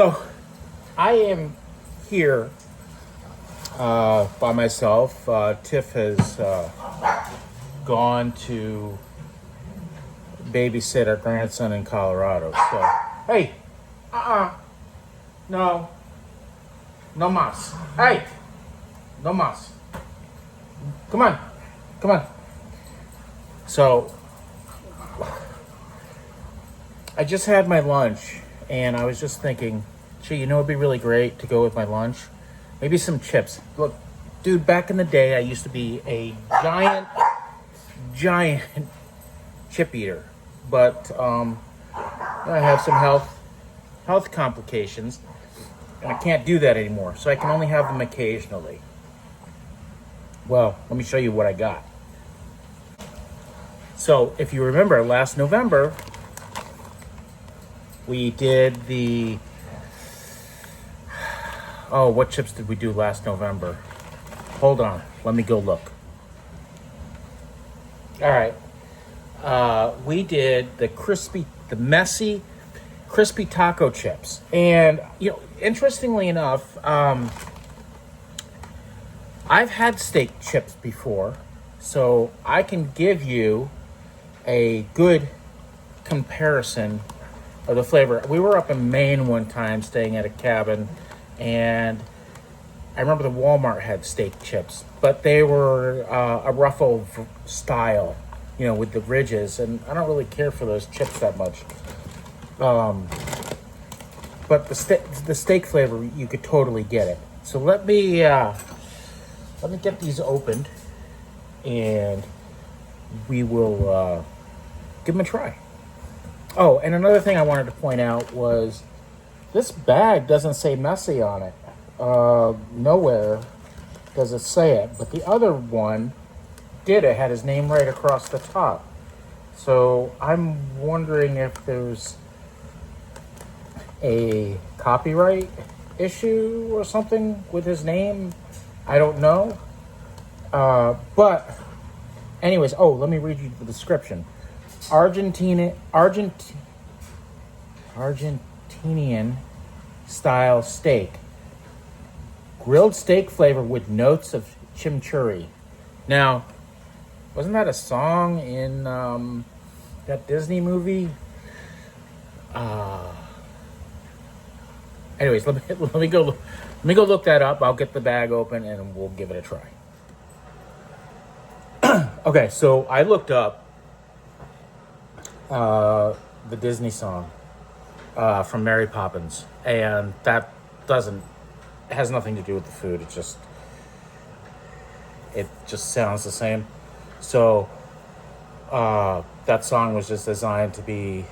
So I am here by myself. Tiff has gone to babysit our grandson in Colorado. So, hey, no, no mas. Hey, no mas. Come on, come on. So, I just had my lunch, and I was just thinking, gee, you know, it'd be really great to go with my lunch. Maybe some chips. Look, dude, back in the day, I used to be a giant chip eater, but I have some health complications, and I can't do that anymore. So I can only have them occasionally. Well, let me show you what I got. So, if you remember, last November, we did the... Oh, what chips did we do last November? Hold on. Let me go look. All right. We did the Messi crispy taco chips. And, you know, interestingly enough, I've had steak chips before, so I can give you a good comparison of the flavor. We were up in Maine one time staying at a cabin, and I remember the Walmart had steak chips, but they were a Ruffle style, you know, with the ridges, and I don't really care for those chips that much. But the steak flavor, you could totally get it. So let me get these opened, and we will give them a try. Oh, and another thing I wanted to point out was this bag doesn't say Messi on it. Nowhere does it say it, but the other one did. It had his name right across the top. So I'm wondering if there's a copyright issue or something with his name. I don't know. But anyways, let me read you the description. Argentinian style steak. Grilled steak flavor with notes of chimichurri. Now, wasn't that a song in that Disney movie? Anyways, let me go look that up. I'll get the bag open and we'll give it a try. Okay, so I looked up the Disney song from Mary Poppins, and that has nothing to do with the food. It just sounds the same. So that song was just designed to be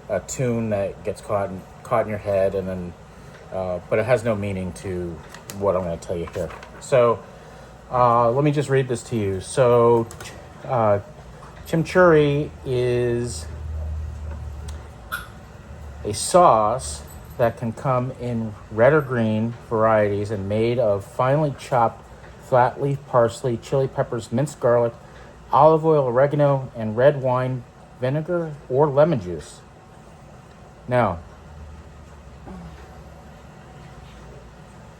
a tune that gets caught in your head, and then but it has no meaning to what I'm going to tell you here. So let me just read this to you. So chimichurri is a sauce that can come in red or green varieties and made of finely chopped flat leaf parsley, chili peppers, minced garlic, olive oil, oregano, and red wine vinegar or lemon juice. Now,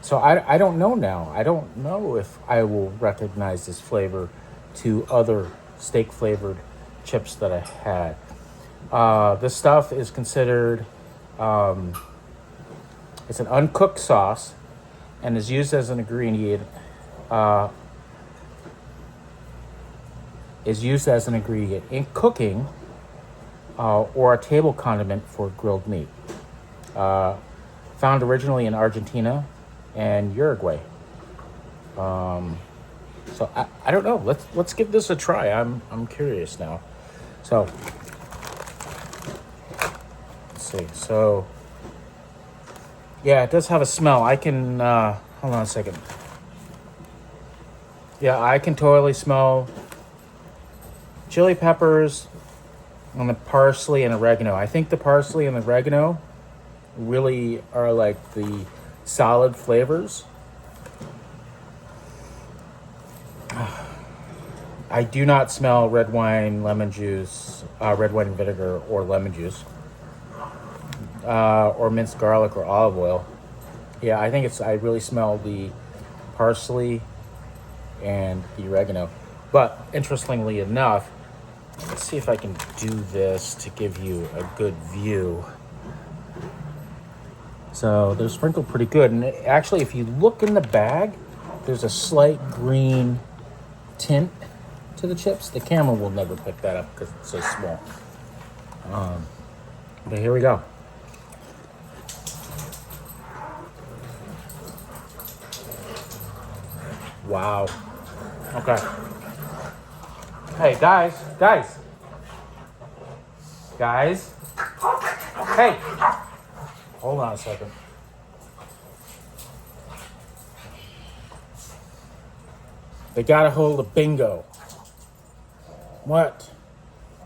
so I don't know now. I don't know if I will recognize this flavor to other steak-flavored chips that I had. This stuff is considered... it's an uncooked sauce and is used as an ingredient in cooking or a table condiment for grilled meat. Found originally in Argentina and Uruguay. So I don't know. Let's give this a try. I'm curious now. So let's see. So yeah, it does have a smell. I can hold on a second. Yeah, I can totally smell chili peppers and the parsley and oregano. I think the parsley and the oregano really are like the solid flavors. I do not smell red wine, lemon juice, red wine vinegar, or lemon juice. or minced garlic or olive oil. Yeah, I think I really smell the parsley and the oregano. But interestingly enough, let's see if I can do this to give you a good view. So they're sprinkled pretty good. And actually, if you look in the bag, there's a slight green tint to the chips. The camera will never pick that up because it's so small. But here we go. Wow. Okay. Hey, guys. Hey. Hold on a second. They got a hold of Bingo. What?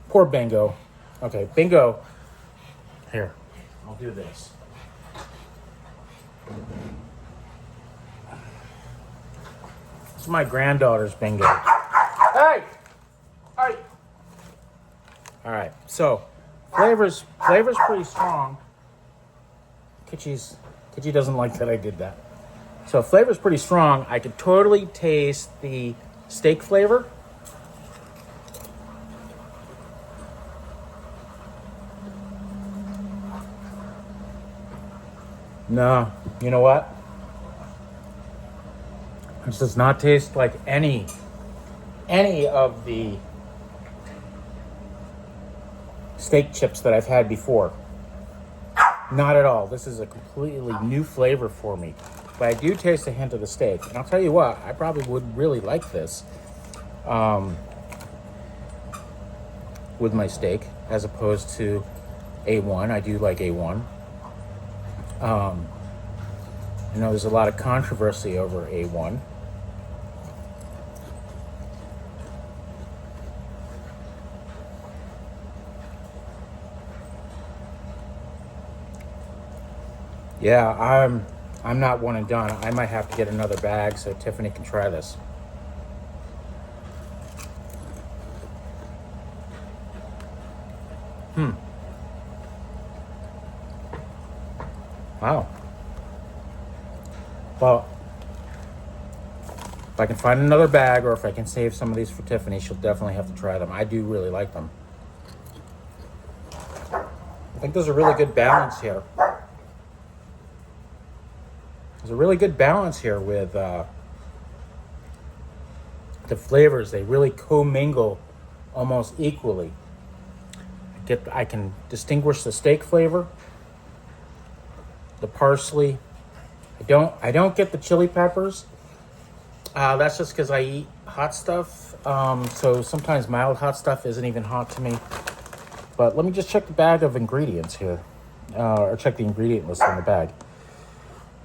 Poor Bingo. Okay, Bingo. Here, I'll do this. This is my granddaughter's Bingo. Hey! Hey! All right, so flavor's pretty strong. Kitchy doesn't like that I did that. So flavor's pretty strong. I could totally taste the steak flavor. No, you know what? This does not taste like any of the steak chips that I've had before. Not at all. This is a completely new flavor for me. But I do taste a hint of the steak. And I'll tell you what, I probably would really like this with my steak as opposed to A1. I do like A1. I know there's a lot of controversy over A1. Yeah, I'm not one and done. I might have to get another bag so Tiffany can try this. Wow. Well, if I can find another bag or if I can save some of these for Tiffany, she'll definitely have to try them. I do really like them. I think there's a really good balance here. There's a really good balance here with the flavors. They really commingle almost equally. I can distinguish the steak flavor, the parsley. I don't get the chili peppers. That's just because I eat hot stuff. So sometimes mild hot stuff isn't even hot to me. But let me just check the bag of ingredients here, or check the ingredient list on the bag.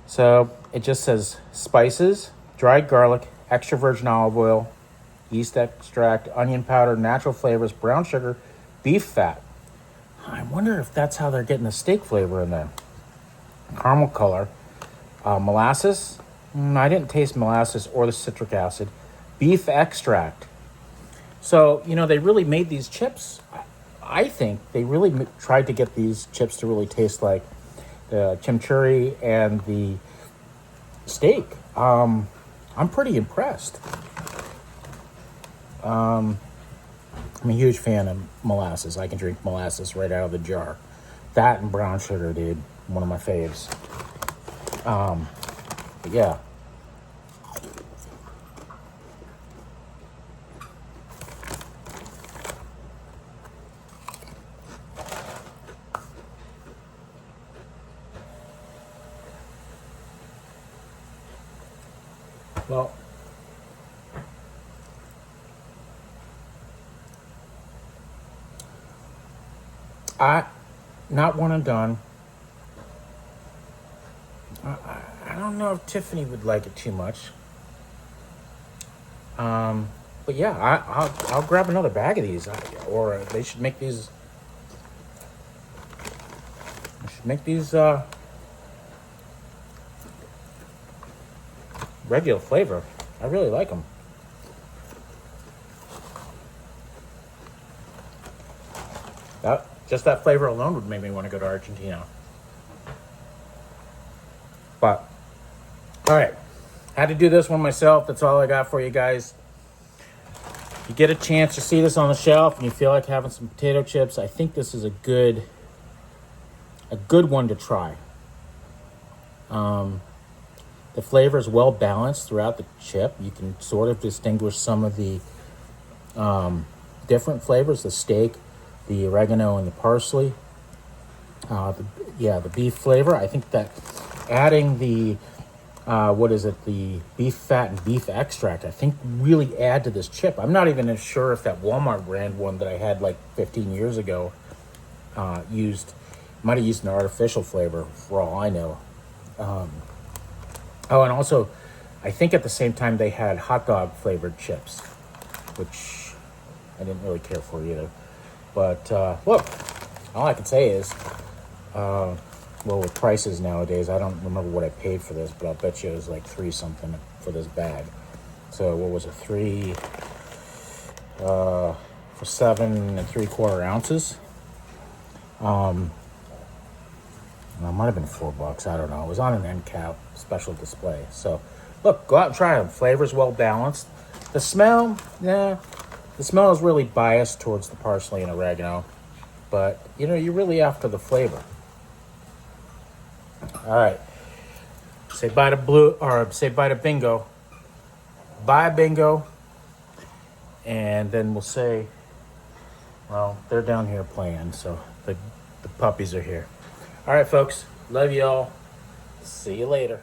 So it just says spices, dried garlic, extra virgin olive oil, yeast extract, onion powder, natural flavors, brown sugar, beef fat. I wonder if that's how they're getting the steak flavor in there. Caramel color, molasses. I didn't taste molasses or the citric acid. Beef extract. So, they really made these chips. I think they really tried to get these chips to really taste like the chimichurri and the steak. I'm pretty impressed. I'm a huge fan of molasses. I can drink molasses right out of the jar. That and brown sugar, dude. One of my faves. But yeah. Well, not one and done. I don't know if Tiffany would like it too much. But yeah, I'll grab another bag of these, or they should make these. I should make these regular flavor. I really like them. Just that flavor alone would make me want to go to Argentina. But, all right. Had to do this one myself. That's all I got for you guys. You get a chance to see this on the shelf and you feel like having some potato chips, I think this is a good one to try. The flavor is well balanced throughout the chip. You can sort of distinguish some of the different flavors, the steak, the oregano, and the parsley. The beef flavor. I think that adding the the beef fat and beef extract, I think really add to this chip. I'm not even sure if that Walmart brand one that I had like 15 years ago might have used an artificial flavor for all I know. And also, I think at the same time they had hot dog flavored chips, which I didn't really care for either. But look, all I can say is, with prices nowadays, I don't remember what I paid for this, but I'll bet you it was like $3 something for this bag. So what was it, $3 for 7 3/4 ounces? It might have been $4. I don't know. It was on an end cap special display. So look, go out and try them. Flavor's well balanced. The smell, the smell is really biased towards the parsley and oregano, but you're really after the flavor. All right. Say bye to say bye to Bingo. Bye, Bingo. And then we'll say, well, they're down here playing, so the puppies are here. All right, folks. Love y'all. See you later.